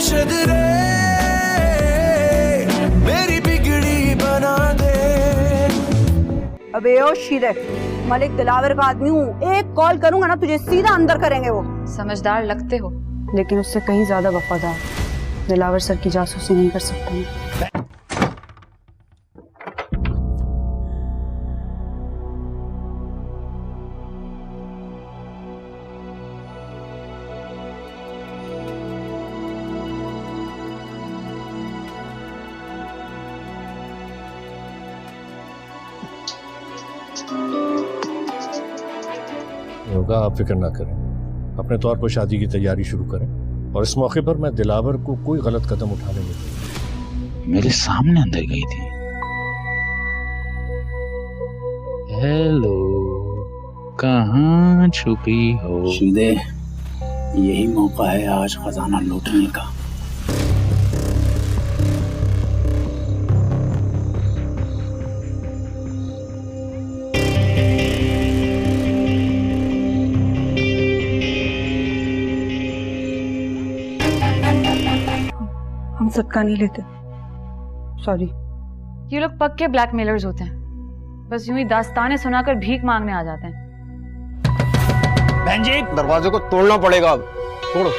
मुर्शिद रे मेरी बिगड़ी बना दे। अबे ओ शीदे, मलिक दिलावर का आदमी हूँ, एक कॉल करूंगा ना तुझे सीधा अंदर करेंगे वो। समझदार लगते हो, लेकिन उससे कहीं ज्यादा वफादार दिलावर सर की जासूसी नहीं कर सकता मैं। होगा, आप फिक्र ना करें, अपने तौर पर शादी की तैयारी शुरू करें और इस मौके पर मैं दिलावर को कोई गलत कदम उठाने नहीं दूंगा। मेरे सामने अंदर गई थी। हेलो, कहाँ छुपी हो? शीदे, यही मौका है आज खजाना लूटने का। हम सदका नहीं लेते, सॉरी। ये लोग पक्के ब्लैकमेलर्स होते हैं, बस यूं ही दास्तानें सुनाकर भीख मांगने आ जाते हैं। बहन जी, दरवाजे को तोड़ना पड़ेगा अब। तोड़ो।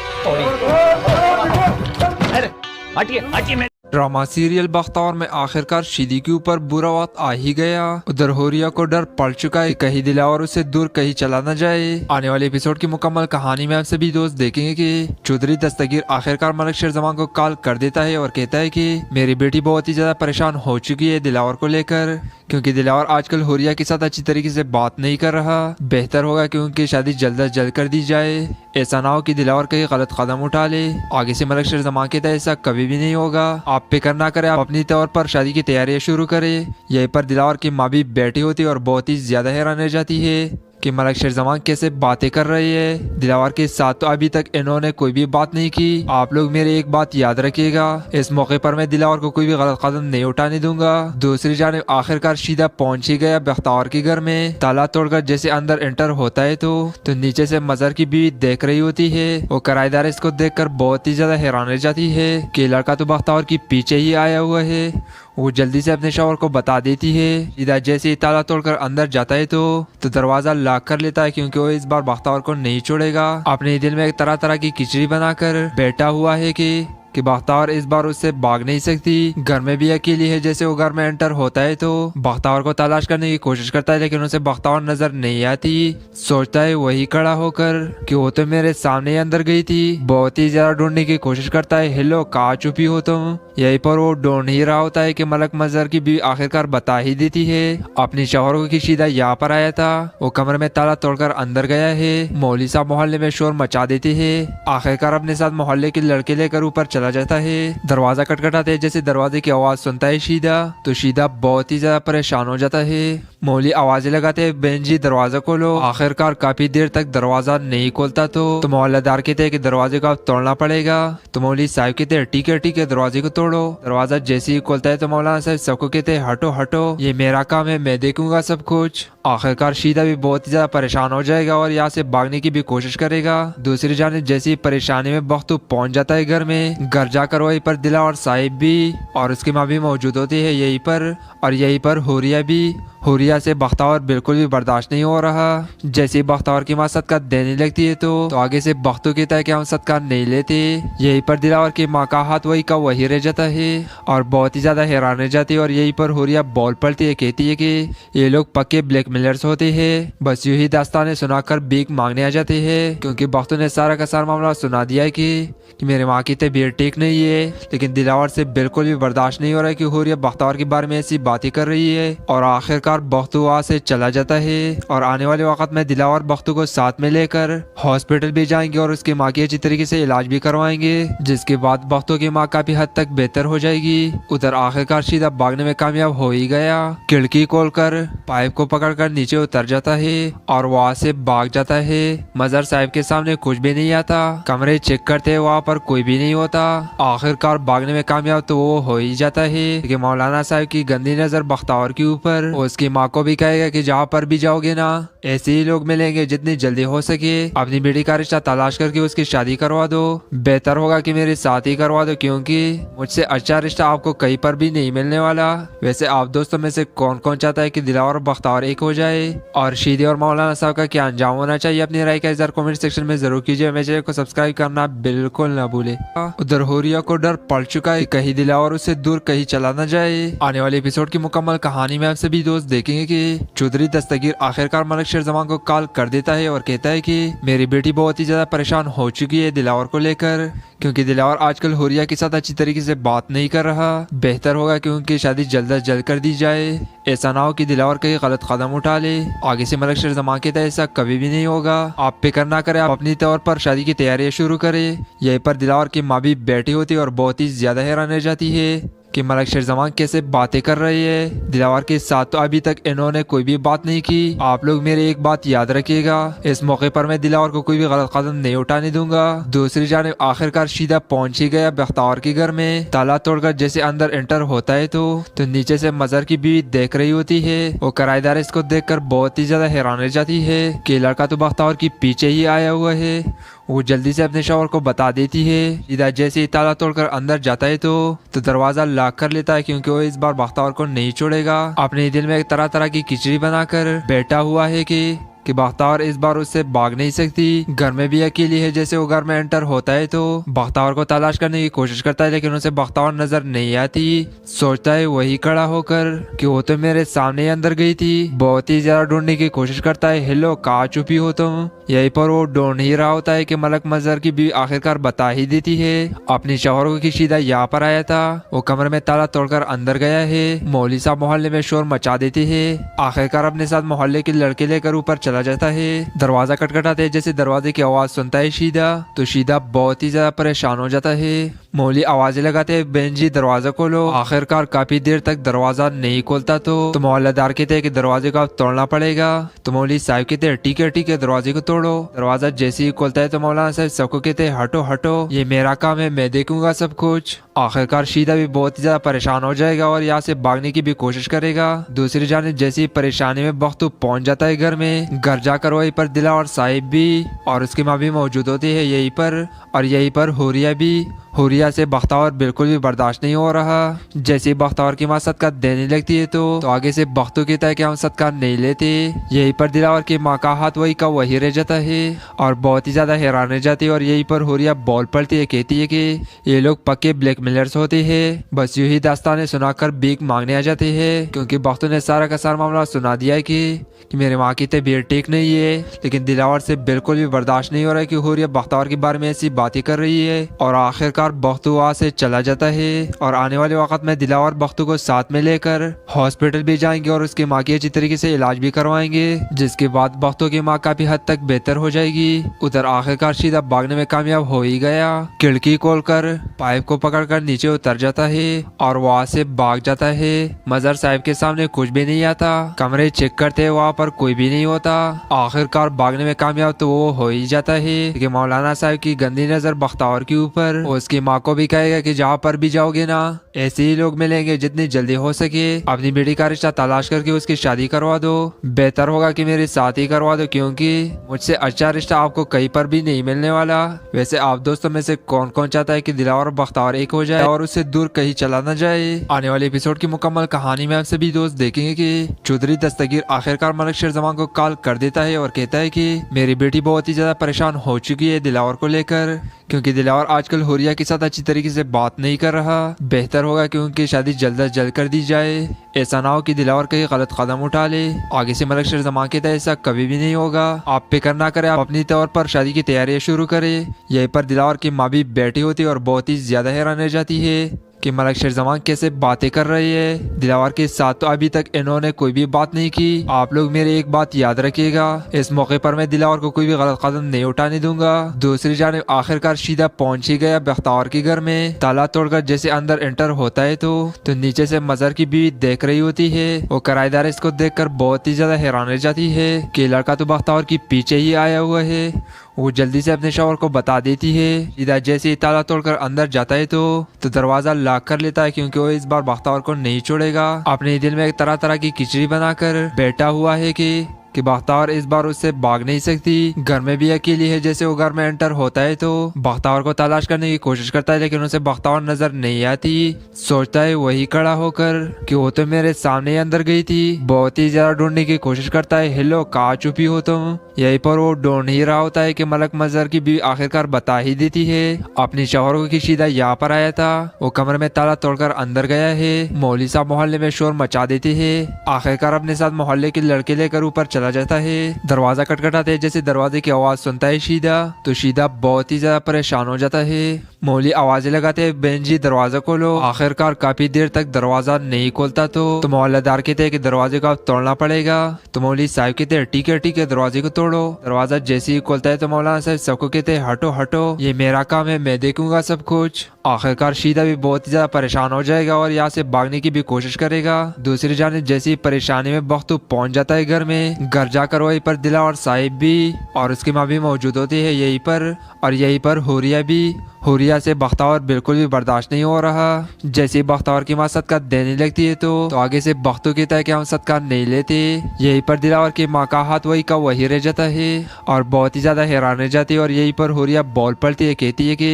अरे हटिए हटिए। ड्रामा सीरियल बख्तावर में आखिरकार शीदी के ऊपर बुरा वक्त आ ही गया। उधर होरिया को डर पड़ चुका है कहीं दिलावर उसे दूर कहीं चला न जाए। आने वाले एपिसोड की मुकम्मल कहानी में आप सभी दोस्त देखेंगे कि चौधरी दस्तगीर आखिरकार मलिक शेरजमान को कॉल कर देता है और कहता है कि मेरी बेटी बहुत ही ज्यादा परेशान हो चुकी है दिलावर को लेकर, क्योंकि दिलावर आजकल होरिया के साथ अच्छी तरीके से बात नहीं कर रहा। बेहतर होगा कि उनकी शादी जल्द अज जल्द कर दी जाए, ऐसा ना हो कि दिलावर कहीं गलत कदम उठा ले। आगे से मलिक शेरजमान कहता है ऐसा कभी भी नहीं होगा, आप फिक्र ना करें, आप अपनी तौर पर शादी की तैयारियां शुरू करें। यहीं पर दिलावर की माँ भी बैठी होती और बहुत ही ज्यादा हैरान रह जाती है कि मलिक शेरजमान कैसे बातें कर रही है। दिलावर के साथ तो अभी तक इन्होंने कोई भी बात नहीं की। आप लोग मेरी एक बात याद रखिएगा, इस मौके पर मैं दिलावर को कोई भी गलत कदम नहीं उठाने दूंगा। दूसरी जानिब आखिरकार शीदा पहुंच ही गया बख्तावर के घर में। ताला तोड़कर जैसे अंदर एंटर होता है तो नीचे से मजहर की बीवी देख रही होती है। वो किराएदार इसको देखकर बहुत ही ज्यादा हैरान रह जाती है कि लड़का तो बख्तावर के पीछे ही आया हुआ है। वो जल्दी से अपने शौहर को बता देती है। शीदा जैसे ही ताला तोड़कर अंदर जाता है तो दरवाजा लॉक कर लेता है, क्योंकि वो इस बार बख्तावर को नहीं छोड़ेगा। अपने दिल में एक तरह तरह की खिचड़ी बनाकर बैठा हुआ है कि बख्तावर इस बार उससे भाग नहीं सकती। घर में भी अकेली है। जैसे वो घर में एंटर होता है तो बख्तावर को तलाश करने की कोशिश करता है, लेकिन उसे बख्तावर नजर नहीं आती। सोचता है वही खड़ा होकर कि वो तो मेरे सामने ही अंदर गई थी। बहुत ही ज्यादा ढूंढने की कोशिश करता है, हेलो कहाँ छुपी हो तुम। यहीं पर वो ढूंढ ही रहा होता है कि मलक मजहर की बीवी आखिरकार बता ही देती है अपनी शौहर को कि शीदा यहाँ पर आया था। वो कमरे में ताला तोड़कर अंदर गया है। मौली साहब मोहल्ले में शोर मचा देते है। आखिरकार अपने साथ मोहल्ले के लड़के लेकर ऊपर चला जाता है। दरवाजा खटखटाते है। जैसे दरवाजे की आवाज सुनता है शीदा तो शीदा बहुत ही ज्यादा परेशान हो जाता है। मौली आवाजें लगाते हैं, बहन जी दरवाजा खोलो। आखिरकार काफी देर तक दरवाजा नहीं खोलता तो मोहल्लेदार कहते हैं कि दरवाजे को अब तोड़ना पड़ेगा। तो मौली साहब कहते हैं ठीक है दरवाजे को तोड़ो। दरवाजा जैसे ही खोलता है तो मौलाना साहब सबको कहते हैं हटो हटो, ये मेरा काम है, मैं देखूंगा सब कुछ। आखिरकार शीदा भी बहुत ही ज्यादा परेशान हो जाएगा और यहाँ से भागने की भी कोशिश करेगा। दूसरी जानिब जैसी ही परेशानी में बख्तू पहुंच जाता है घर में। घर जाकर वहीं पर दिलावर साहिब भी और उसकी माँ भी मौजूद होती है यहीं पर, और यहीं पर हुरिया भी। हुरिया से बख्तावर बिल्कुल भी बर्दाश्त नहीं हो रहा। जैसे ही बख्तावर की माँ सदका देने लगती है तो आगे से बख्तू कहता है कि हम सदका नहीं लेते। यहीं पर दिलावर की माँ का हाथ वही का वही रह जाता है और बहुत ही ज्यादा हैरान रह जाती है। और यहीं पर हुरिया बोल पड़ती है, कहती है कि ये लोग पक्के ब्लैकमेलर्स होते हैं। बस यूं ही दास्तानें सुनाकर भीख मांगने आ जाते हैं, क्योंकि बख्तू ने सारा का सारा मामला सुना दिया है कि मेरी माँ की तबीयत ठीक नहीं है। लेकिन दिलावर से बिल्कुल भी बर्दाश्त नहीं हो रहा है कि हुरिया बख्तावर के बारे में ऐसी बातें कर रही है। और आखिरकार बख्तू वहाँ से चला जाता है और आने वाले वक्त में दिलावर बख्तू को साथ में लेकर हॉस्पिटल भी जाएंगे और उसकी माँ की अच्छी तरीके से इलाज भी करवाएंगे, जिसके बाद बख्तू की माँ काफी हद तक बेहतर हो जाएगी। उधर आखिरकार शीदा भागने में कामयाब हो ही गया। खिड़की खोलकर पाइप को पकड़कर कर नीचे उतर जाता है और वहाँ से भाग जाता है। मजहर साहब के सामने कुछ भी नहीं आता, कमरे चेक करते वहाँ पर कोई भी नहीं होता। आखिरकार भागने में कामयाब तो वो हो ही जाता है कि मौलाना साहब की गंदी नजर बख्तावर के ऊपर। उसकी माँ को भी कहेगा कि जहाँ पर भी जाओगे ना ऐसे ही लोग मिलेंगे, जितनी जल्दी हो सके अपनी बेटी का रिश्ता तलाश करके उसकी शादी करवा दो। बेहतर होगा कि मेरे साथ ही करवा दो, क्योंकि मुझसे अच्छा रिश्ता आपको कहीं पर भी नहीं मिलने वाला। वैसे आप दोस्तों में से कौन कौन चाहता है कि दिलावर और बख्तावर एक हो जाए, और शीदी और मौलाना साहब का क्या अंजाम होना चाहिए? अपनी राय का इज़हार कमेंट सेक्शन में जरूर कीजिए। मेरे चैनल को सब्सक्राइब करना बिल्कुल ना भूले। उधर हुरिया को डर पड़ चुका है, कहीं दिलावर उससे दूर कहीं चला न जाए। आने वाले एपिसोड की मुकम्मल कहानी में आप सभी दोस्त देखेंगे कि चौधरी दस्तगीर आखिरकार मलिक शेरजमान को कॉल कर देता है और कहता है कि मेरी बेटी बहुत ही ज्यादा परेशान हो चुकी है दिलावर को लेकर, क्योंकि दिलावर आजकल हुरिया के साथ अच्छी तरीके से बात नहीं कर रहा। बेहतर होगा कि उनकी शादी जल्द अज जल्द कर दी जाए। ऐसा ना हो कि दिलावर कहीं गलत कदम उठा ले। आगे से मलिक शेरजमान के तहत ऐसा कभी भी नहीं होगा। आप फिक्र ना करें, आप अपनी तौर पर शादी की तैयारियां शुरू करें। यहीं पर दिलावर की माँ भी बैठी होती है और बहुत ही ज्यादा हैरान रह जाती है कि मलिक शेरजमान कैसे बातें कर रही है। दिलावर के साथ तो अभी तक इन्होंने कोई भी बात नहीं की। आप लोग मेरी एक बात याद रखिएगा, इस मौके पर मैं दिलावर को कोई भी गलत कदम नहीं उठाने दूंगा। दूसरी जानिब आखिरकार शीदा पहुंच ही गया बख्तावर के घर में। ताला तोड़कर जैसे अंदर एंटर होता है तो नीचे से मजहर की बीवी देख रही होती है। वो किराएदार इसको देखकर बहुत ही ज्यादा हैरान रह जाती है कि लड़का तो बख्तावर के पीछे ही आया हुआ है। वो जल्दी से अपने शौहर को बता देती है। शीदा जैसे ही ताला तोड़कर अंदर जाता है तो दरवाजा लॉक कर लेता है, क्योंकि वो इस बार बख्तावर को नहीं छोड़ेगा। अपने दिल में एक तरह तरह की खिचड़ी बनाकर बैठा हुआ है कि बख्तावर इस बार उससे भाग नहीं सकती। घर में भी अकेली है। जैसे वो घर में एंटर होता है तो बख्तावर को तलाश करने की कोशिश करता है, लेकिन उसे बख्तावर नजर नहीं आती। सोचता है वही खड़ा होकर कि वो तो मेरे सामने ही अंदर गई थी। बहुत ही ज्यादा ढूंढने की कोशिश करता है, हेलो कहाँ छुपी हो तुम? यहीं पर वो ढूंढ ही रहा होता है कि मलक मजहर की बीवी आखिरकार बता ही देती है अपनी शौहर को कि शीदा यहाँ पर आया था। वो कमरे में ताला तोड़कर अंदर गया है। मौली साहब मोहल्ले में शोर मचा देते है। आखिरकार अपने साथ मोहल्ले के लड़के लेकर ऊपर चला जाता है। दरवाजा खटखटाते है। जैसे दरवाजे की आवाज सुनता है शीदा तो शीदा बहुत ही ज्यादा परेशान हो जाता है। मौली आवाजें लगाते हैं, बहन जी दरवाजा खोलो। आखिरकार काफी देर तक दरवाजा नहीं खोलता तो मोहल्लेदार कहते हैं कि दरवाजे को अब तोड़ना पड़ेगा। तो मौली साहब कहते हैं ठीक है दरवाजे को तोड़ो। दरवाजा जैसे ही खोलता है तो मौलाना साहब सबको कहते हैं हटो हटो, ये मेरा काम है, मैं देखूंगा सब कुछ। आखिरकार शीदा भी बहुत ही ज्यादा परेशान हो जाएगा और यहाँ से भागने की भी कोशिश करेगा। दूसरी जानिब जैसे ही परेशानी में बख्तू पहुंच जाता है घर में, घर जाकर वहीं पर दिलावर साहिब भी और उसकी माँ भी मौजूद होती है यहीं पर, और यहीं पर हुरिया भी। हुरिया से बख्तावर बिल्कुल भी बर्दाश्त नहीं हो रहा। जैसे ही बख्तावर की माँ सदका देने लगती है तो आगे से बख्तू कहता है कि हम सदका नहीं लेते। यहीं पर दिलावर की माँ का हाथ वही का वही रह जाता है और बहुत ही ज्यादा हैरान रह जाती है। और यहीं पर हुरिया बोल पड़ती है, कहती है कि ये लोग पक्के ब्लैकमेलर्स होते हैं। बस यूं ही दास्तानें सुनाकर भीख मांगने आ जाते हैं, क्योंकि बख्तू ने सारा का सारा मामला सुना दिया है कि मेरी माँ की तबीयत ठीक नहीं है। लेकिन दिलावर से बिल्कुल भी बर्दाश्त नहीं हो रहा है कि हुरिया बख्तावर के बारे में ऐसी बातें कर रही है। और आखिरकार बख्तू वहाँ से चला जाता है और आने वाले वक्त में दिलावर बख्तू को साथ में लेकर हॉस्पिटल भी जाएंगे और उसकी माँ की अच्छी तरीके से इलाज भी करवाएंगे, जिसके बाद बख्तू की माँ काफी हद तक बेहतर हो जाएगी। उधर आखिरकार शीदा भागने में कामयाब हो ही गया। खिड़की खोलकर पाइप को पकड़कर नीचे उतर जाता है और वहाँ से भाग जाता है। मजहर साहब के सामने कुछ भी नहीं आता, कमरे चेक करते वहाँ पर कोई भी नहीं होता। आखिरकार भागने में कामयाब तो वो हो ही जाता है कि मौलाना साहब की गंदी नजर बख्तावर के ऊपर। उसकी माँ को भी कहेगा कि जहाँ पर भी जाओगे ना ऐसे ही लोग मिलेंगे, जितनी जल्दी हो सके अपनी बेटी का रिश्ता तलाश करके उसकी शादी करवा दो। बेहतर होगा कि मेरे साथ ही करवा दो, क्योंकि मुझसे अच्छा रिश्ता आपको कहीं पर भी नहीं मिलने वाला। वैसे आप दोस्तों में से कौन कौन चाहता है कि दिलावर और बख्तावर एक हो जाए और उससे दूर कहीं चला न जाए? आने वाले एपिसोड की मुकम्मल कहानी में आप सभी दोस्त देखेंगे कि चौधरी दस्तगीर आखिरकार मलिक शेरजमान को कॉल कर देता है और कहता है कि मेरी बेटी बहुत ही ज्यादा परेशान हो चुकी है दिलावर को लेकर, क्योंकि दिलावर आजकल हुरिया के साथ अच्छी तरीके से बात नहीं कर रहा। बेहतर होगा कि उनकी शादी जल्द अज जल्द कर दी जाए। ऐसा ना हो कि दिलावर कहीं गलत कदम उठा ले। आगे से मलिक शेरजमान के तहत ऐसा कभी भी नहीं होगा। आप फिक्र ना करें, आप अपनी तौर पर शादी की तैयारियां शुरू करें। यहीं पर दिलावर की माँ भी बैठी होती है और बहुत ही ज्यादा हैरान रह जाती है कि मलिक शेरजमान कैसे बातें कर रही है। दिलावर के साथ तो अभी तक इन्होंने कोई भी बात नहीं की। आप लोग मेरी एक बात याद रखिएगा, इस मौके पर मैं दिलावर को कोई भी गलत कदम नहीं उठाने दूंगा। दूसरी जानिब आखिरकार शीदा पहुंच ही गया बख्तावर के घर में। ताला तोड़कर जैसे अंदर एंटर होता है तो नीचे से मजहर की बीवी देख रही होती है। वो किराएदार इसको देखकर बहुत ही ज्यादा हैरान रह जाती है कि लड़का तो बख्तावर की पीछे ही आया हुआ है। वो जल्दी से अपने शौहर को बता देती है। सीधा जैसे ही ताला तोड़कर अंदर जाता है तो दरवाजा लॉक कर लेता है, क्योंकि वो इस बार बख्तावर को नहीं छोड़ेगा। अपने दिल में एक तरह तरह की खिचड़ी बनाकर बैठा हुआ है कि बख्तावर इस बार उससे भाग नहीं सकती। घर में भी अकेली है। जैसे वो घर में एंटर होता है तो बख्तावर को तलाश करने की कोशिश करता है, लेकिन उसे बख्तावर नजर नहीं आती। सोचता है वही खड़ा होकर कि वो तो मेरे सामने ही अंदर गई थी। बहुत ही ज्यादा ढूंढने की कोशिश करता है, हेलो कहाँ छुपी हो तुम। यहीं पर वो ढूंढ ही रहा होता है कि मलक मजहर की बीवी आखिरकार बता ही देती है अपनी शौहर को कि शीदा यहाँ पर आया था। वो कमरे में ताला तोड़कर अंदर गया है। मौली साहब मोहल्ले में शोर मचा देते है। आखिरकार अपने साथ मोहल्ले के लड़के लेकर ऊपर चला जाता है। दरवाजा खटखटाते है। जैसे दरवाजे की आवाज सुनता है शीदा तो शीदा बहुत ही ज्यादा परेशान हो जाता है। मौली आवाजें लगाते हैं, बहन जी दरवाजा खोलो। आखिरकार काफी देर तक दरवाजा नहीं खोलता तो मोहल्लेदार कहते हैं कि दरवाजे को अब तोड़ना पड़ेगा। तो मौली साहब कहते हैं ठीक है दरवाजे को तोड़ो। दरवाजा जैसे ही खोलता है तो मौलाना साहब सबको कहते हैं हटो हटो, ये मेरा काम है, मैं देखूंगा सब कुछ। आखिरकार शीदा भी बहुत ही ज्यादा परेशान हो जाएगा और यहाँ से भागने की भी कोशिश करेगा। दूसरी जानिब जैसी ही परेशानी में बख्तू पहुंच जाता है घर में। घर जाकर वहीं पर दिलावर साहिब भी और उसकी माँ भी मौजूद होती है यहीं पर, और यहीं पर हुरिया भी। हुरिया से बख्तावर बिल्कुल भी बर्दाश्त नहीं हो रहा। जैसे ही बख्तावर की माँ सदका देने लगती है तो आगे से बख्तू कहता है कि हम सदका नहीं लेते। यहीं पर दिलावर की माँ का हाथ वही का वही रह जाता है और बहुत ही ज्यादा हैरान रह जाती है। और यहीं पर हुरिया बोल पड़ती है, कहती है कि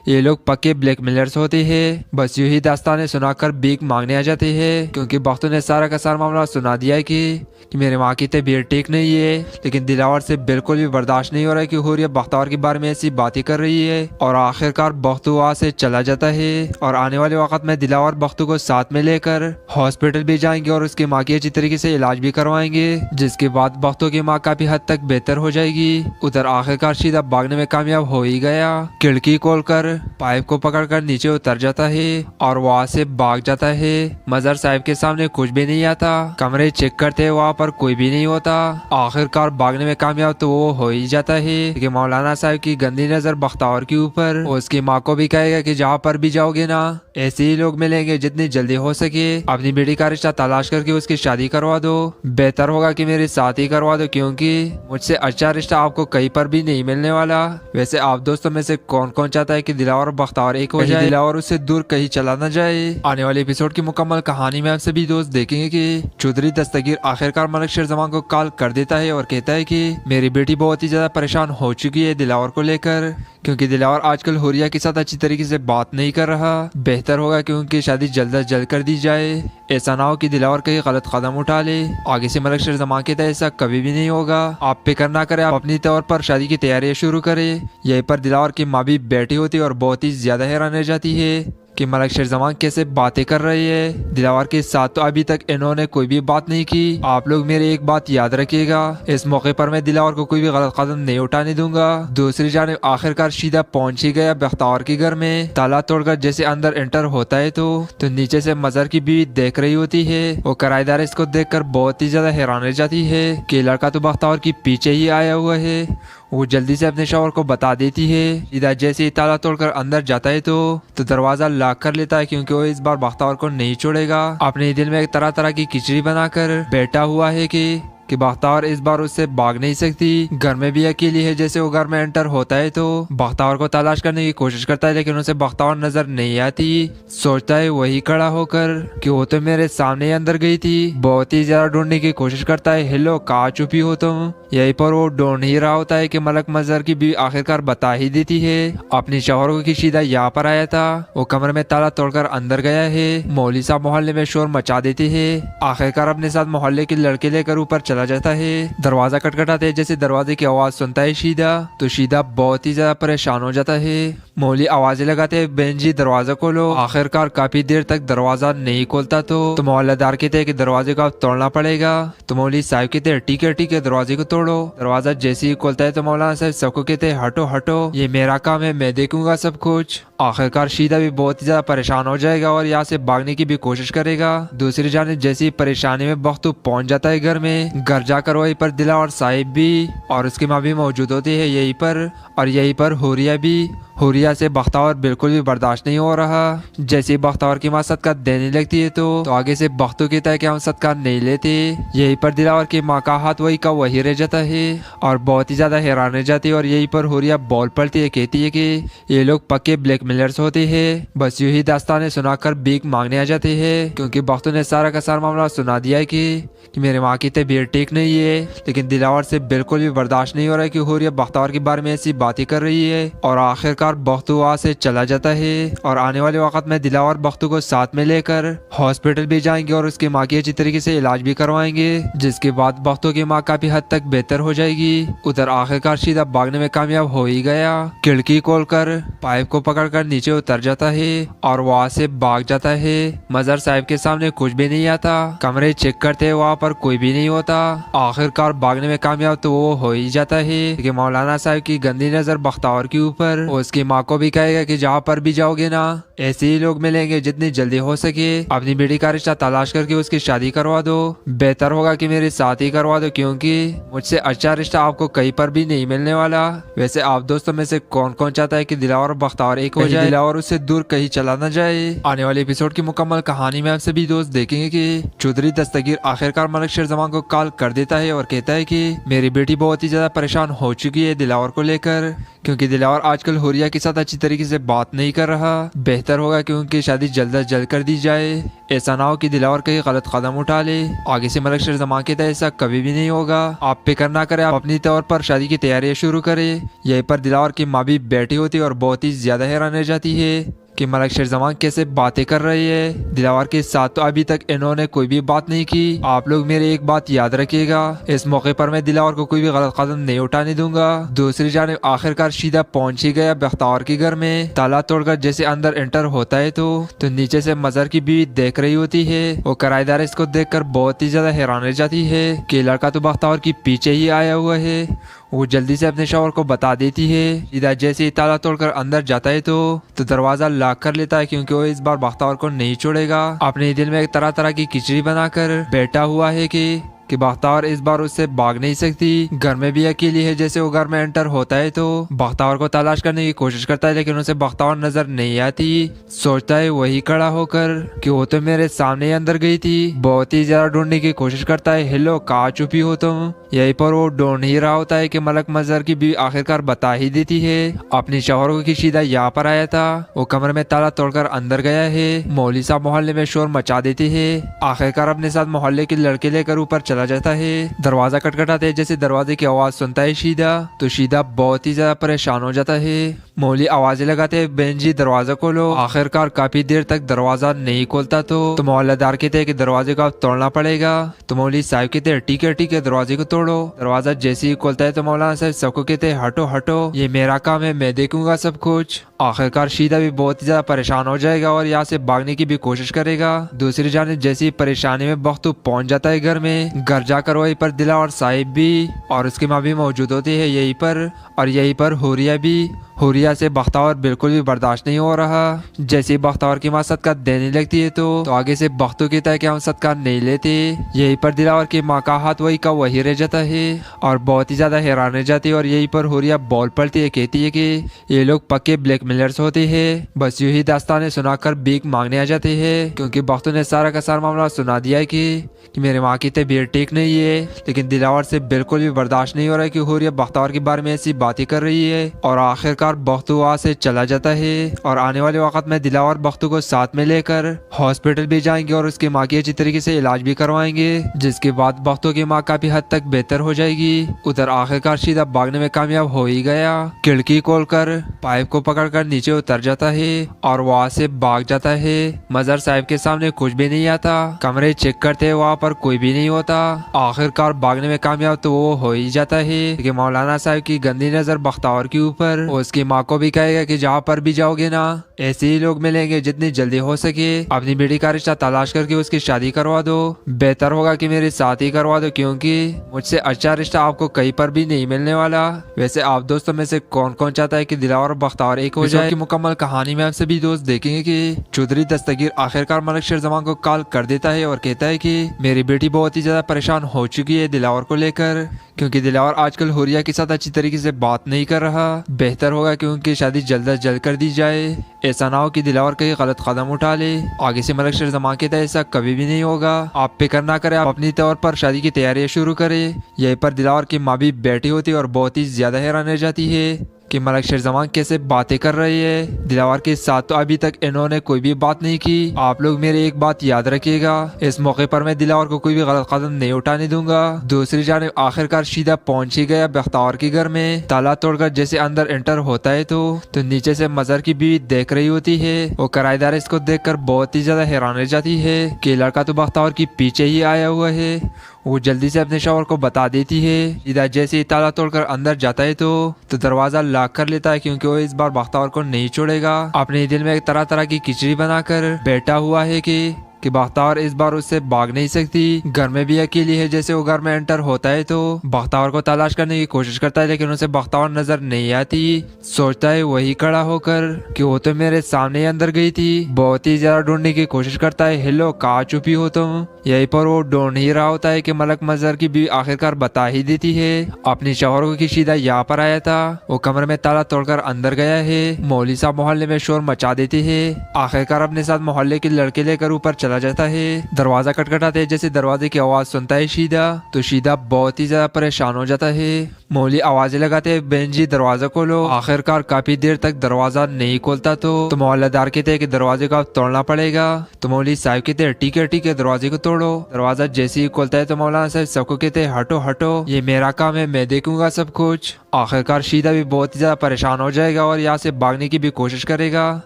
ये लोग पक्के ब्लैकमेलर्स होते हैं। बस यूं ही दास्तानें सुनाकर भीख मांगने आ जाते हैं, क्योंकि बख्तू ने सारा का सारा मामला सुना दिया है कि मेरी माँ की तबीयत ठीक नहीं है। लेकिन दिलावर से बिल्कुल भी बर्दाश्त नहीं हो रहा है कि हुरिया बख्तावर के बारे में ऐसी बातें कर रही है। और आखिरकार बख्तू वहाँ से चला जाता है और आने वाले वक्त में दिलावर बख्तू को साथ में लेकर हॉस्पिटल भी जाएंगे और उसकी माँ की अच्छी तरीके से इलाज भी करवाएंगे, जिसके बाद बख्तू की माँ काफी हद तक बेहतर हो जाएगी। उधर आखिरकार सीधा भागने में कामयाब हो ही गया। खिड़की खोलकर पाइप को पकड़कर नीचे उतर जाता है और वहाँ से भाग जाता है। मजहर साहब के सामने कुछ भी नहीं आता। कमरे चेक करते वहाँ पर कोई भी नहीं होता। आखिरकार भागने में कामयाब तो वो हो ही जाता है कि मौलाना साहब की गंदी नजर बख्तावर के ऊपर। उसकी माँ को भी कहेगा कि जहाँ पर भी जाओगे ना ऐसे ही लोग मिलेंगे, जितनी जल्दी हो सके अपनी बेटी का रिश्ता तलाश करके उसकी शादी करवा दो। बेहतर होगा कि मेरे साथ ही करवा दो, क्योंकि मुझसे अच्छा रिश्ता आपको कहीं पर भी नहीं मिलने वाला। वैसे आप दोस्तों में से कौन कौन चाहता है कि दिलावर और बख्तावर एक हो जाए, दिलावर उससे दूर कहीं चला न जाए। आने वाले एपिसोड की मुकम्मल कहानी में आप सभी दोस्त देखेंगे कि चौधरी दस्तगीर आखिरकार मलिक शेरजमान को कॉल कर देता है और कहता है कि मेरी बेटी बहुत ही ज्यादा परेशान हो चुकी है दिलावर को लेकर, क्योंकि दिलावर आजकल हुरिया के साथ अच्छी तरीके से बात नहीं कर रहा। बेहतर होगा कि उनकी शादी जल्द अज जल्द कर दी जाए। ऐसा ना हो कि दिलावर कहीं गलत कदम उठा ले। आगे से मलिक शेरजमान कहता है ऐसा कभी भी नहीं होगा, आप फिक्र ना करें, आप अपनी तौर पर शादी की तैयारियां शुरू करें। यहीं पर दिलावर की माँ भी बैठी होती है और बहुत ही ज्यादा हैरान रह जाती है कि मलिक शेरजमान कैसे बातें कर रही है। दिलावर के साथ तो अभी तक इन्होंने कोई भी बात नहीं की। आप लोग मेरी एक बात याद रखिएगा, इस मौके पर मैं दिलावर को कोई भी गलत कदम नहीं उठाने दूंगा। दूसरी जानिब आखिरकार शीदा पहुंच ही गया बख्तावर के घर में। ताला तोड़कर जैसे अंदर एंटर होता है तो नीचे से मजहर की बीवी देख रही होती है। वो किराएदार इसको देखकर बहुत ही ज्यादा हैरान रह जाती है कि लड़का तो बख्तावर की पीछे ही आया हुआ है। वो जल्दी से अपने शौहर को बता देती है। सीधा जैसे ही ताला तोड़कर अंदर जाता है तो दरवाजा लॉक कर लेता है, क्योंकि वो इस बार बख्तावर को नहीं छोड़ेगा। अपने दिल में एक तरह तरह की खिचड़ी बनाकर बैठा हुआ है कि बख्तावर इस बार उससे भाग नहीं सकती। घर में भी अकेली है। जैसे वो घर में एंटर होता है तो बख्तावर को तलाश करने की कोशिश करता है, लेकिन उसे बख्तावर नजर नहीं आती। सोचता है वही खड़ा होकर कि वो तो मेरे सामने ही अंदर गई थी। बहुत ही ज्यादा ढूंढने की कोशिश करता है, हेलो कहाँ छुपी हो तुम। यहीं पर वो ढूंढ ही रहा होता है कि मलिक मजहर की बीवी आखिरकार बता ही देती है अपनी शौहर को कि शीदा यहाँ पर आया था। वो कमरे में ताला तोड़कर अंदर गया है। मौली साहब मोहल्ले में शोर मचा देते है। आखिरकार अपने साथ मोहल्ले के लड़के लेकर ऊपर चला जाता है। दरवाजा खटखटाते है। जैसे दरवाजे की आवाज सुनता है शीदा तो शीदा बहुत ही ज्यादा परेशान हो जाता है। मौली आवाजें लगाते हैं, बहन जी दरवाजा खोलो। आखिरकार काफी देर तक दरवाजा नहीं खोलता तो मोहल्लेदार कहते हैं कि दरवाजे को अब तोड़ना पड़ेगा। तो मौली साहब कहते हैं ठीक है दरवाजे को तोड़ो। दरवाजा जैसे ही खोलता है तो मौलाना साहब सबको कहते हैं हटो हटो, ये मेरा काम है, मैं देखूंगा सब कुछ। आखिरकार शीदा भी बहुत ही ज्यादा परेशान हो जाएगा और यहाँ से भागने की भी कोशिश करेगा। दूसरी जानिब जैसी परेशानी में बख्तू पहुंच जाता है घर में, घर जाकर वहीं पर दिला और साहिब भी और उसकी माँ भी मौजूद होती है यहीं पर, और यहीं पर हुरिया भी। हुरिया से बख्तावर बिल्कुल भी बर्दाश्त नहीं हो रहा। जैसे बख्तावर की माँ सदका देने लगती है तो आगे से बख्तू कहता है कि हम सदका नहीं लेते। यहीं पर दिलावर की माँ का हाथ वही का वही रह जाता है और बहुत ही ज्यादा हैरान रह जाती है। और यहीं पर हुरिया बोल पड़ती है, कहती है कि ये लोग पक्के ब्लैकमेलर्स होते हैं। बस यूं ही दास्तानें सुनाकर भीख मांगने आ जाते हैं, क्योंकि बख्तू ने सारा का सारा मामला सुना दिया है कि मेरी माँ की तबीयत ठीक नहीं है। लेकिन दिलावर से बिल्कुल भी बर्दाश्त नहीं हो रहा है कि हुरिया बख्तावर के बारे में ऐसी बातें कर रही है। और आखिरकार बख्तू वहाँ से चला जाता है और आने वाले वक्त में दिलावर बख्तू को साथ में लेकर हॉस्पिटल भी जाएंगे और उसकी माँ की अच्छी तरीके से इलाज भी करवाएंगे, जिसके बाद बख्तू की माँ काफी हद तक बेहतर हो जाएगी। उधर आखिरकार शीदा भागने में कामयाब हो ही गया। खिड़की खोलकर पाइप को पकड़कर नीचे उतर जाता है और वहाँ से भाग जाता है। मजहर साहब के सामने कुछ भी नहीं आता, कमरे चेक करते वहाँ पर कोई भी नहीं होता। आखिरकार भागने में कामयाब तो वो हो ही जाता है कि मौलाना साहब की गंदी नजर बख्तावर के ऊपर। उसकी माँ को भी कहेगा कि जहाँ पर भी जाओगे ना ऐसे ही लोग मिलेंगे, जितनी जल्दी हो सके अपनी बेटी का रिश्ता तलाश करके उसकी शादी करवा दो। बेहतर होगा कि मेरे साथ ही करवा दो, क्योंकि मुझसे अच्छा रिश्ता आपको कहीं पर भी नहीं मिलने वाला। वैसे आप दोस्तों में से कौन कौन चाहता है कि दिलावर और बख्तावर एक हो जाए, दिलावर उससे दूर कहीं चला न जाए। आने वाले एपिसोड की मुकम्मल कहानी में आप सभी दोस्त देखेंगे कि चौधरी दस्तगीर आखिरकार मलिक शेरजमान को कॉल कर देता है और कहता है कि मेरी बेटी बहुत ही ज्यादा परेशान हो चुकी है दिलावर को लेकर, क्योंकि दिलावर आजकल हुरिया के साथ अच्छी तरीके से बात नहीं कर रहा। बेहतर होगा कि उनकी शादी जल्द अज जल्द कर दी जाए, ऐसा ना हो कि दिलावर कहीं गलत कदम उठा ले। आगे से मलिक शेरजमान कहता है ऐसा कभी भी नहीं होगा, आप फिक्र ना करें, आप अपनी तौर पर शादी की तैयारियां शुरू करें। यहीं पर दिलावर की माँ भी बैठी होती है और बहुत ही ज्यादा हैरान रह जाती है कि मलिक शेरजमान कैसे बातें कर रही है। दिलावर के साथ तो अभी तक इन्होंने कोई भी बात नहीं की। आप लोग मेरी एक बात याद रखिएगा, इस मौके पर मैं दिलावर को कोई भी गलत कदम नहीं उठाने दूंगा। दूसरी जानिब आखिरकार शीदा पहुंच ही गया बख्तावर के घर में। ताला तोड़कर जैसे अंदर एंटर होता है तो नीचे से मजहर की बीवी देख रही होती है। वो किराएदार इसको देखकर बहुत ही ज्यादा हैरान रह जाती है कि लड़का तो बख्तावर के पीछे ही आया हुआ है। वो जल्दी से अपने शौहर को बता देती है। शीदा जैसे ही ताला तोड़कर अंदर जाता है तो दरवाजा लॉक कर लेता है, क्योंकि वो इस बार बख्तावर को नहीं छोड़ेगा। अपने दिल में एक तरह तरह की खिचड़ी बनाकर बैठा हुआ है कि बख्तावर इस बार उससे भाग नहीं सकती। घर में भी अकेली है। जैसे वो घर में एंटर होता है तो बख्तावर को तलाश करने की कोशिश करता है, लेकिन उसे बख्तावर नजर नहीं आती। सोचता है वही खड़ा होकर कि वो तो मेरे सामने ही अंदर गई थी। बहुत ही ज्यादा ढूंढने की कोशिश करता है, हेलो कहाँ छुपी हो तुम। यहीं पर वो ढूंढ ही रहा होता है कि मलक मजहर की बीवी आखिरकार बता ही देती है अपनी शौहर को कि शीदा यहाँ पर आया था। वो कमरे में ताला तोड़कर अंदर गया है। मौली साहब मोहल्ले में शोर मचा देते है। आखिरकार अपने साथ मोहल्ले के लड़के लेकर ऊपर चला जाता है। दरवाजा खटखटाते है। जैसे दरवाजे की आवाज सुनता है शीदा तो शीदा बहुत ही ज्यादा परेशान हो जाता है। मौली आवाजें लगाते हैं, बहन जी दरवाजा खोलो। आखिरकार काफी देर तक दरवाजा नहीं खोलता तो मोहल्लेदार कहते हैं कि दरवाजे को अब तोड़ना पड़ेगा। तो मौली साहब कहते हैं ठीक है दरवाजे को तोड़ो। दरवाजा जैसे ही खोलता है तो मौलाना साहब सबको कहते हैं हटो हटो, ये मेरा काम है, मैं देखूंगा सब कुछ। आखिरकार शीदा भी बहुत ही ज्यादा परेशान हो जाएगा और यहाँ से भागने की भी कोशिश करेगा। दूसरी जानिब जैसी परेशानी में बख्तू पहुंच जाता है घर में। घर जाकर वहीं पर दिला और साहिब भी और उसकी माँ भी मौजूद होती है यहीं पर, और यहीं पर हुरिया भी। हुरिया से बख्तावर बिल्कुल भी बर्दाश्त नहीं हो रहा। जैसे ही बख्तावर की माँ सदका देने लगती है तो आगे से बख्तू कहता है कि हम सदका नहीं लेते। यहीं पर दिलावर की माँ का हाथ वही का वही रह जाता है और बहुत ही ज्यादा हैरान रह जाती है। और यहीं पर हुरिया बोल पड़ती है, कहती है कि ये लोग पक्के ब्लैकमेलर्स होते हैं। बस यूं ही दास्तानें सुनाकर भीख मांगने आ जाते हैं, क्योंकि बख्तू ने सारा का सारा मामला सुना दिया है कि मेरी माँ की तबीयत ठीक नहीं है। लेकिन दिलावर से बिल्कुल भी बर्दाश्त नहीं हो रहा है कि हुरिया बख्तावर के बारे में ऐसी बातें कर रही है। और आखिरकार बख्तू वहाँ से चला जाता है और आने वाले वक्त में दिलावर बख्तू को साथ में लेकर हॉस्पिटल भी जाएंगे और उसकी माँ की अच्छी तरीके से इलाज भी करवाएंगे, जिसके बाद बख्तू की माँ काफी हद तक बेहतर हो जाएगी। उधर आखिरकार शीदा भागने में कामयाब हो ही गया। खिड़की खोलकर पाइप को पकड़कर नीचे उतर जाता है और वहाँ से भाग जाता है। मजहर साहब के सामने कुछ भी नहीं आता, कमरे चेक करते हैं, वहाँ पर कोई भी नहीं होता। आखिरकार भागने में कामयाब तो वो हो ही जाता है कि मौलाना साहब की गंदी नजर बख्तावर के ऊपर। उसकी माँ को भी कहेगा कि जहाँ पर भी जाओगे ना ऐसे ही लोग मिलेंगे, जितनी जल्दी हो सके अपनी बेटी का रिश्ता तलाश करके उसकी शादी करवा दो। बेहतर होगा कि मेरे साथ ही करवा दो, क्योंकि मुझसे अच्छा रिश्ता आपको कहीं पर भी नहीं मिलने वाला। वैसे आप दोस्तों में से कौन कौन चाहता है कि दिलावर और बख्तावर एक हो जाए? की मुकम्मल कहानी में आप सभी दोस्त देखेंगे कि चौधरी दस्तगीर आखिरकार मलिक शेरजमान को कॉल कर देता है और कहता है कि मेरी बेटी बहुत ही ज्यादा परेशान हो चुकी है दिलावर को लेकर, क्योंकि दिलावर आजकल हुरिया के साथ अच्छी तरीके से बात नहीं कर रहा। बेहतर होगा कि उनकी शादी जल्द अज जल्द कर दी जाए, ऐसा ना हो कि दिलावर कहीं गलत कदम उठा ले। आगे से मलिक शेरजमान कहता है ऐसा कभी भी नहीं होगा, आप फिक्र ना करें, आप अपनी तौर पर शादी की तैयारियां शुरू करें। यहीं पर दिलावर की माँ भी बैठी होती है और बहुत ही ज्यादा हैरान रह जाती है कि मलिक शेरजमान कैसे बातें कर रही है। दिलावर के साथ तो अभी तक इन्होंने कोई भी बात नहीं की। आप लोग मेरी एक बात याद रखिएगा, इस मौके पर मैं दिलावर को कोई भी गलत कदम नहीं उठाने दूंगा। दूसरी जानिब आखिरकार शीदा पहुंच ही गया बख्तावर के घर में। ताला तोड़कर जैसे अंदर एंटर होता है तो नीचे से मजहर की बीवी देख रही होती है। वो किराएदार इसको देखकर बहुत ही ज्यादा हैरान रह जाती है कि लड़का तो बख्तावर के पीछे ही आया हुआ है। वो जल्दी से अपने शौहर को बता देती है। शीदा जैसे ही ताला तोड़कर अंदर जाता है तो दरवाजा लॉक कर लेता है, क्योंकि वो इस बार बख्तावर को नहीं छोड़ेगा। अपने दिल में एक तरह तरह की खिचड़ी बनाकर बैठा हुआ है कि बख्तावर इस बार उससे भाग नहीं सकती। घर में भी अकेली है। जैसे वो घर में एंटर होता है तो बख्तावर को तलाश करने की कोशिश करता है, लेकिन उसे बख्तावर नजर नहीं आती। सोचता है वही खड़ा होकर कि वो तो मेरे सामने ही अंदर गई थी। बहुत ही ज्यादा ढूंढने की कोशिश करता है, हेलो कहाँ छुपी हो तुम? यहीं पर वो ढूंढ ही रहा होता है कि मलक मजहर की बीवी आखिरकार बता ही देती है अपनी शौहर की शीदा यहाँ पर आया था। वो कमरे में ताला तोड़कर अंदर गया है। मौली साहब मोहल्ले में शोर मचा देते है। आखिरकार अपने साथ मोहल्ले के लड़के लेकर ऊपर चला जाता है। दरवाजा खटखटाते है। जैसे दरवाजे की आवाज सुनता है शीदा तो शीदा बहुत ही ज्यादा परेशान हो जाता है। मौली आवाजें लगाते हैं, बहन जी दरवाजा खोलो। आखिरकार काफी देर तक दरवाजा नहीं खोलता तो मोहल्लेदार कहते हैं कि दरवाजे को तोड़ना पड़ेगा। तो मौली साहब कहते हैं ठीक है दरवाजे को तोड़ो। दरवाजा जैसे ही खोलता है तो मौलाना साहब सबको कहते हैं हटो हटो, ये मेरा काम है, मैं देखूंगा सब कुछ। आखिरकार शीदा भी बहुत ही ज्यादा परेशान हो जाएगा और यहाँ से भागने की भी कोशिश करेगा।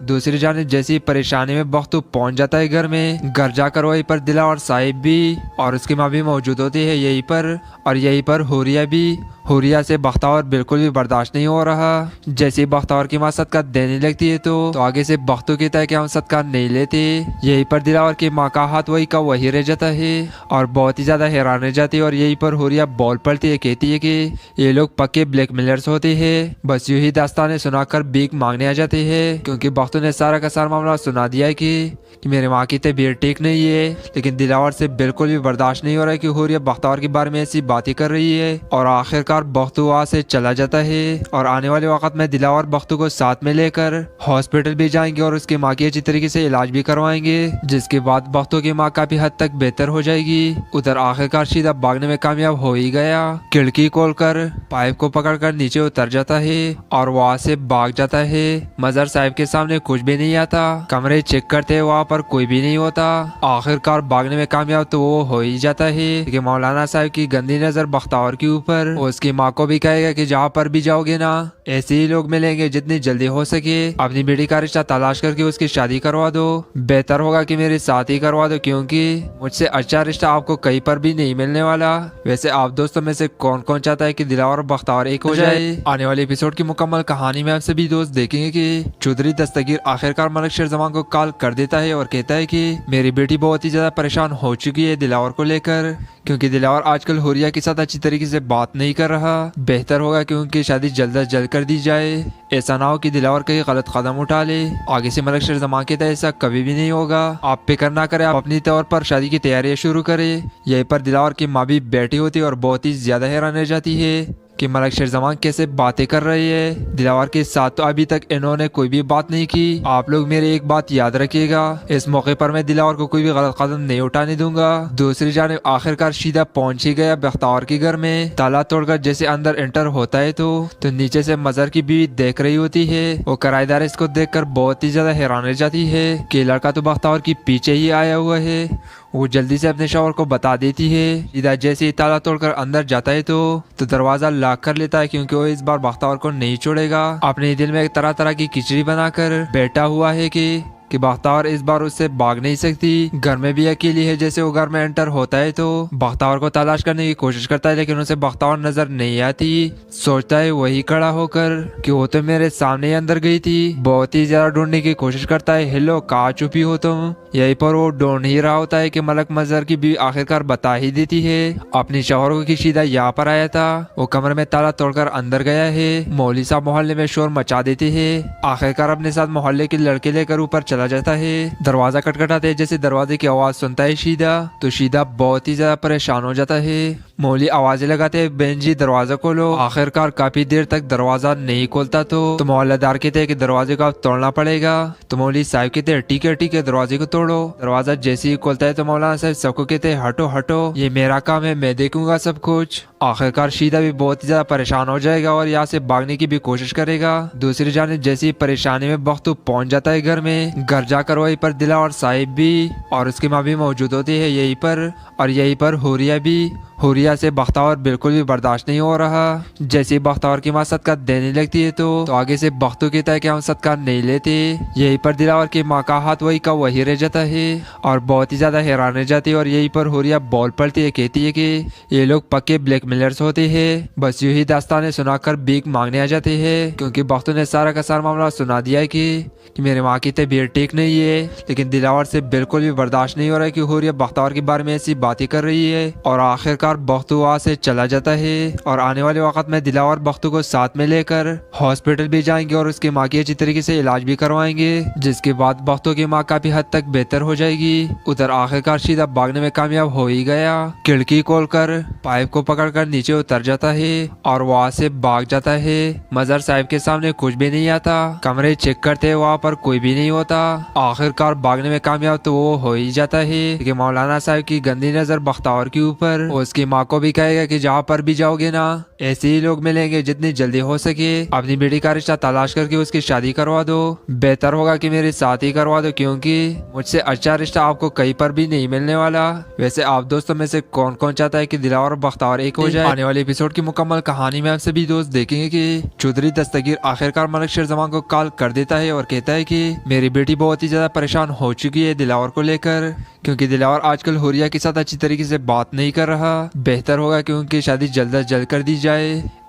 दूसरी जानिब जैसी परेशानी में बख्तू पहुंच जाता है घर में। घर जाकर वहीं पर दिलावर साहिब भी और उसकी माँ भी मौजूद होती है यहीं पर, और यहीं पर हुरिया भी। हुरिया से बख्तावर बिल्कुल भी बर्दाश्त नहीं हो रहा। जैसे ही बख्तावर की माँ सदका देने लगती है तो आगे से बख्तू कहता है कि हम सदका नहीं लेते। यहीं पर दिलावर की माँ का हाथ वही का वही रह जाता है और बहुत ही ज्यादा हैरान रह जाती है। और यहीं पर हुरिया बोल पड़ती है, कहती है कि ये लोग पक्के ब्लैकमेलर्स होते हैं, बस यूं ही दास्तानें सुनाकर भीख मांगने आ जाते हैं। क्योंकि बख्तू ने सारा का सारा मामला सुना दिया है कि मेरी माँ की तबीयत ठीक नहीं है। लेकिन दिलावर से बिल्कुल भी बर्दाश्त नहीं हो रहा है कि हुरिया बख्तावर के बारे में ऐसी बातें कर रही है। और आखिरकार बख्तू वहाँ से चला जाता है और आने वाले वक्त में दिलावर बख्तू को साथ में लेकर हॉस्पिटल भी जाएंगे और उसकी माँ की अच्छी तरीके से इलाज भी करवाएंगे, जिसके बाद बख्तू की माँ काफी हद तक बेहतर हो जाएगी। उधर आखिरकार शीदा भागने में कामयाब हो ही गया। खिड़की खोलकर पाइप को पकड़कर नीचे उतर जाता है और वहाँ से भाग जाता है। मजहर साहब के सामने कुछ भी नहीं आता। कमरे चेक करते वहाँ पर कोई भी नहीं होता। आखिरकार भागने में कामयाब तो वो हो ही जाता है कि मौलाना साहब की गंदी नजर बख्तावर के ऊपर। उसकी माँ को भी कहेगा कि जहाँ पर भी जाओगे ना ऐसे ही लोग मिलेंगे, जितनी जल्दी हो सके अपनी बेटी का रिश्ता तलाश करके उसकी शादी करवा दो। बेहतर होगा कि मेरे साथ ही करवा दो, क्योंकि मुझसे अच्छा रिश्ता आपको कहीं पर भी नहीं मिलने वाला। वैसे आप दोस्तों में से कौन कौन चाहता है कि दिलावर और बख्तावर एक हो जाए? आने वाले एपिसोड की मुकम्मल कहानी में आप सभी दोस्त देखेंगे कि चौधरी दस्तगीर आखिरकार मलिक शेरजमान को कॉल कर देता है और कहता है कि मेरी बेटी बहुत ही ज्यादा परेशान हो चुकी है दिलावर को लेकर, क्योंकि दिलावर आजकल हुरिया के साथ अच्छी तरीके से बात नहीं कर रहा। बेहतर होगा कि उनकी शादी जल्द अज जल्द कर दी जाए, ऐसा ना हो कि दिलावर कहीं गलत कदम उठा ले। आगे से मलिक शेरजमान कहता है ऐसा कभी भी नहीं होगा, आप फिक्र ना करें, आप अपनी तौर पर शादी की तैयारियां शुरू करें। यहीं पर दिलावर की माँ भी बैठी होती है और बहुत ही ज्यादा हैरान रह जाती है कि मलिक शेरजमान कैसे बातें कर रही है। दिलावर के साथ तो अभी तक इन्होंने कोई भी बात नहीं की। आप लोग मेरी एक बात याद रखिएगा, इस मौके पर मैं दिलावर को कोई भी गलत कदम नहीं उठाने दूंगा। दूसरी जानिब आखिरकार शीदा पहुंच ही गया बख्तावर के घर में। ताला तोड़कर जैसे अंदर एंटर होता है तो नीचे से मजहर की बीवी देख रही होती है। वो किराएदार इसको देखकर बहुत ही ज्यादा हैरान रह जाती है कि लड़का तो बख्तावर के पीछे ही आया हुआ है। वो जल्दी से अपने शौहर को बता देती है। शीदा जैसे ही ताला तोड़कर अंदर जाता है तो दरवाजा लॉक कर लेता है, क्योंकि वो इस बार बख्तावर को नहीं छोड़ेगा। अपने दिल में एक तरह तरह की खिचड़ी बनाकर बैठा हुआ है कि कि बख्तावर इस बार उससे भाग नहीं सकती, घर में भी अकेली है। जैसे वो घर में एंटर होता है तो बख्तावर को तलाश करने की कोशिश करता है, लेकिन उसे बख्तावर नजर नहीं आती। सोचता है वही खड़ा होकर कि वो तो मेरे सामने ही अंदर गई थी। बहुत ही ज्यादा ढूंढने की कोशिश करता है, हेलो कहाँ छुपी हो तुम। यहीं पर वो ढूंढ ही रहा होता है कि मलक मजहर की बीवी आखिरकार बता ही देती है अपनी शौहर को कि शीदा यहाँ पर आया था। वो कमरे में ताला तोड़कर अंदर गया है। मौली साहब मोहल्ले में शोर मचा देते हैं। आखिरकार अपने साथ मोहल्ले के लड़के लेकर ऊपर चला जाता है। दरवाजा खटखटाते है। जैसे दरवाजे की आवाज सुनता है शीदा, तो शीदा बहुत ही ज्यादा परेशान हो जाता है। मौली आवाजें लगाते हैं, बहन जी दरवाजा खोलो। आखिरकार काफी देर तक दरवाजा नहीं खोलता तो मोहल्लेदार कहते हैं कि दरवाजे को अब तोड़ना पड़ेगा। तो मौली साहब कहते हैं ठीक है दरवाजे को तोड़ो। दरवाजा जैसे ही खोलता है तो मौलाना साहब सबको कहते हैं हटो हटो, ये मेरा काम है, मैं देखूंगा सब कुछ। आखिरकार शीदा भी बहुत ही ज्यादा परेशान हो जाएगा और यहाँ से भागने की भी कोशिश करेगा। दूसरी जानिब जैसी ही परेशानी में बख्तू पहुंच जाता है घर में। घर जाकर वहीं पर दिला और साहिब भी और उसकी माँ भी मौजूद होती है यहीं पर, और यहीं पर हुरिया भी। हुरिया से बख्तावर बिल्कुल भी बर्दाश्त नहीं हो रहा। जैसे ही बख्तावर की माँ सदका देने लगती है तो आगे से बख्तू कहता है कि हम सदका नहीं लेते। यहीं पर दिलावर की माँ का हाथ वही का वही रह जाता है और बहुत ही ज्यादा हैरान रह जाती है। और यहीं पर हुरिया बोल पड़ती है, कहती है कि ये लोग पक्के ब्लैकमेलर्स होते हैं। बस यूं ही दास्तानें सुनाकर भीख मांगने आ जाते हैं, क्योंकि बख्तू ने सारा का सारा मामला सुना दिया है कि मेरी माँ की तबीयत ठीक नहीं है। लेकिन दिलावर से बिल्कुल भी बर्दाश्त नहीं हो रहा है कि हुरिया बख्तावर के बारे में ऐसी बातें कर रही है। और आखिरकार बख्तू वहाँ से चला जाता है और आने वाले वक्त में दिलावर बख्तू को साथ में लेकर हॉस्पिटल भी जाएंगे और उसकी माँ की अच्छी तरीके से इलाज भी करवाएंगे, जिसके बाद बख्तू की माँ काफी हद तक बेहतर हो जाएगी। उधर आखिरकार शीदा भागने में कामयाब हो ही गया। खिड़की खोलकर पाइप को पकड़कर नीचे उतर जाता है और वहाँ से भाग जाता है। मजहर साहब के सामने कुछ भी नहीं आता। कमरे चेक करते वहाँ पर कोई भी नहीं होता। आखिरकार भागने में कामयाब तो वो हो ही जाता है कि मौलाना साहब की गंदी नजर बख्तावर के ऊपर। उसकी माँ को भी कहेगा कि जहाँ पर भी जाओगे ना ऐसे ही लोग मिलेंगे, जितनी जल्दी हो सके अपनी बेटी का रिश्ता तलाश करके उसकी शादी करवा दो। बेहतर होगा कि मेरे साथ ही करवा दो, क्योंकि मुझसे अच्छा रिश्ता आपको कहीं पर भी नहीं मिलने वाला। वैसे आप दोस्तों में से कौन कौन चाहता है कि दिलावर और बख्तावर एक हो जाए? आने वाले एपिसोड की मुकम्मल कहानी में आप सभी दोस्त देखेंगे कि चौधरी दस्तगीर आखिरकार मलिक शेरजमान को कॉल कर देता है और कहता है कि मेरी बेटी बहुत ही ज्यादा परेशान हो चुकी है दिलावर को लेकर, क्योंकि दिलावर आजकल हुरिया के साथ अच्छी तरीके से बात नहीं कर रहा। बेहतर होगा कि उनकी शादी जल्द अज जल्द कर दी जाए।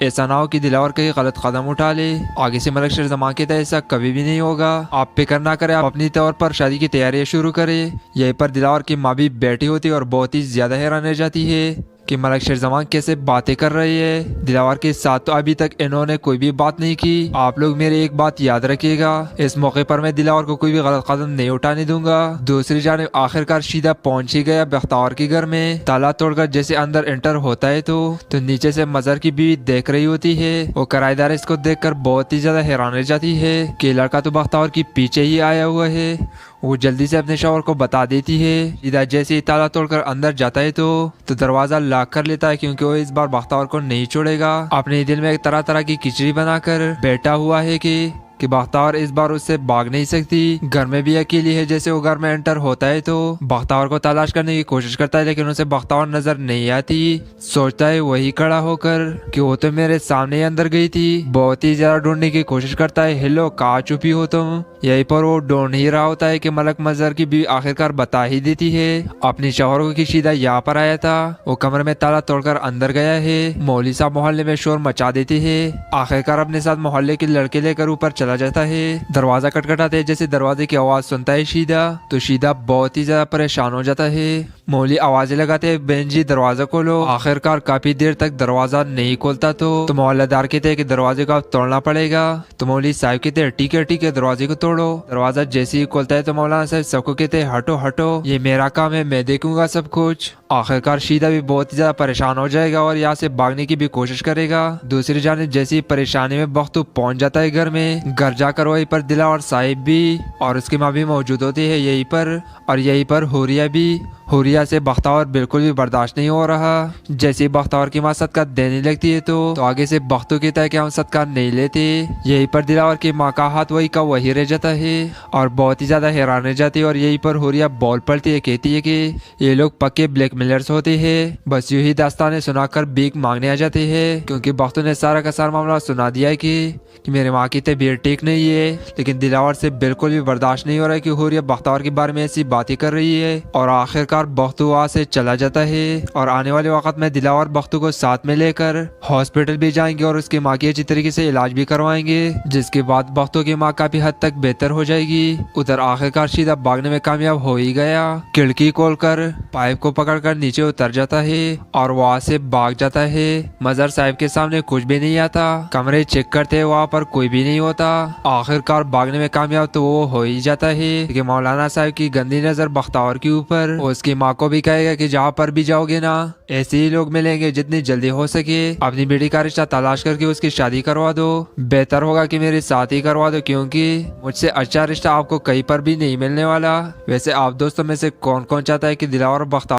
ऐसा ना हो कि दिलावर कहीं गलत कदम उठा ले। आगे से मलिक शेरजमान कहता है ऐसा कभी भी नहीं होगा, आप फिक्र ना करें, आप अपनी तौर पर शादी की तैयारियां शुरू करें। यहीं पर दिलावर की माँ भी बैठी होती है और बहुत ही ज्यादा हैरान रह जाती है कि मलिक शेरजमान कैसे बातें कर रही है। दिलावर के साथ तो अभी तक इन्होंने कोई भी बात नहीं की। आप लोग मेरे एक बात याद रखिएगा, इस मौके पर मैं दिलावर को कोई भी गलत कदम नहीं उठाने दूंगा। दूसरी जानिब आखिरकार शीदा पहुंच ही गया बख्तावर के घर में। ताला तोड़कर जैसे अंदर एंटर होता है तो नीचे से मजहर की बीवी देख रही होती है। वो किराएदार इसको देखकर बहुत ही ज्यादा हैरान रह जाती है कि लड़का तो बख्तावर की पीछे ही आया हुआ है। वो जल्दी से अपने शौहर को बता देती है। शीदा जैसे ही ताला तोड़कर अंदर जाता है तो दरवाजा लॉक कर लेता है, क्योंकि वो इस बार बख्तावर को नहीं छोड़ेगा। अपने दिल में एक तरह तरह की खिचड़ी बनाकर बैठा हुआ है कि बख्तावर इस बार उससे भाग नहीं सकती, घर में भी अकेली है। जैसे वो घर में एंटर होता है तो बख्तावर को तलाश करने की कोशिश करता है, लेकिन उसे बख्तावर नजर नहीं आती। सोचता है वही खड़ा होकर कि वो तो मेरे सामने ही अंदर गई थी। बहुत ही ज्यादा ढूंढने की कोशिश करता है, हेलो कहाँ छुपी हो तुम। यहीं पर वो ढूंढ ही रहा होता है कि मलक मजहर की बीवी आखिरकार बता ही देती है अपनी शौहर को कि शीदा यहाँ पर आया था। वो कमरे में ताला तोड़कर अंदर गया है। मौली साहब मोहल्ले में शोर मचा देते हैं। आखिरकार अपने साथ मोहल्ले के लड़के लेकर ऊपर चला जाता है। दरवाजा खटखटाते है। जैसे दरवाजे की आवाज सुनता है शीदा, तो शीदा बहुत ही ज्यादा परेशान हो जाता है। मौली आवाजें लगाते हैं, बहन जी दरवाजा खोलो। आखिरकार काफी देर तक दरवाजा नहीं खोलता तो मोहल्लेदार कहते हैं कि दरवाजे को अब तोड़ना पड़ेगा। तो मौली साहब कहते हैं ठीक है दरवाजे को तोड़ो। दरवाजा जैसे ही खोलता है तो मौलाना साहब सबको कहते हैं हटो हटो, ये मेरा काम है, मैं देखूंगा सब कुछ। आखिरकार शीदा भी बहुत ही ज्यादा परेशान हो जाएगा और यहाँ से भागने की भी कोशिश करेगा। दूसरी जानिब जैसी परेशानी में बख्तू पहुंच जाता है घर में। घर जाकर वहीं पर दिला और साहिब भी और उसकी माँ भी मौजूद होती है यहीं पर, और यहीं पर हुरिया भी। हुरिया हुरिया से बख्तावर बिल्कुल भी बर्दाश्त नहीं हो रहा। जैसे ही बख्तावर की माँ सदका देने लगती है तो आगे से बख्तू कहता है कि हम सदका नहीं लेते। यही पर दिलावर की माँ का हाथ वही का वही रह जाता है और बहुत ही ज्यादा हैरान रह जाती है। और यही पर हुरिया बोल पड़ती है, कहती है कि ये लोग पक्के ब्लैकमेलर्स होते हैं। बस यूं ही दास्तानें सुनाकर भीख मांगने आ जाते हैं, क्योंकि बख्तू ने सारा का सारा मामला सुना दिया है कि मेरे माँ की तबीयत ठीक नहीं है। लेकिन दिलावर से बिल्कुल भी बर्दाश्त नहीं हो रहा है कि हुरिया बख्तावर के बारे में ऐसी बातें कर रही है। और आखिरकार बख्तू वहाँ से चला जाता है और आने वाले वक्त में दिलावर बख्तू को साथ में लेकर हॉस्पिटल भी जाएंगे और उसकी माँ की अच्छी तरीके से इलाज भी करवाएंगे, जिसके बाद बख्तू की माँ काफी हद तक बेहतर हो जाएगी। उधर आखिरकार शीदा भागने में कामयाब हो ही गया। खिड़की खोलकर पाइप को पकड़कर नीचे उतर जाता है और वहाँ से भाग जाता है। मजहर साहब के सामने कुछ भी नहीं आता, कमरे चेक करते वहाँ पर कोई भी नहीं होता। आखिरकार भागने में कामयाब तो वो हो ही जाता है कि मौलाना साहब की गंदी नजर बख्तावर के ऊपर। उसकी माँ को भी कहेगा कि जहाँ पर भी जाओगे ना ऐसे ही लोग मिलेंगे, जितनी जल्दी हो सके अपनी बेटी का रिश्ता तलाश करके उसकी शादी करवा दो। बेहतर होगा कि मेरे साथ ही करवा दो, क्योंकि मुझसे अच्छा रिश्ता आपको कहीं पर भी नहीं मिलने वाला। वैसे आप दोस्तों में से कौन कौन चाहता है कि दिलावर बख्तावर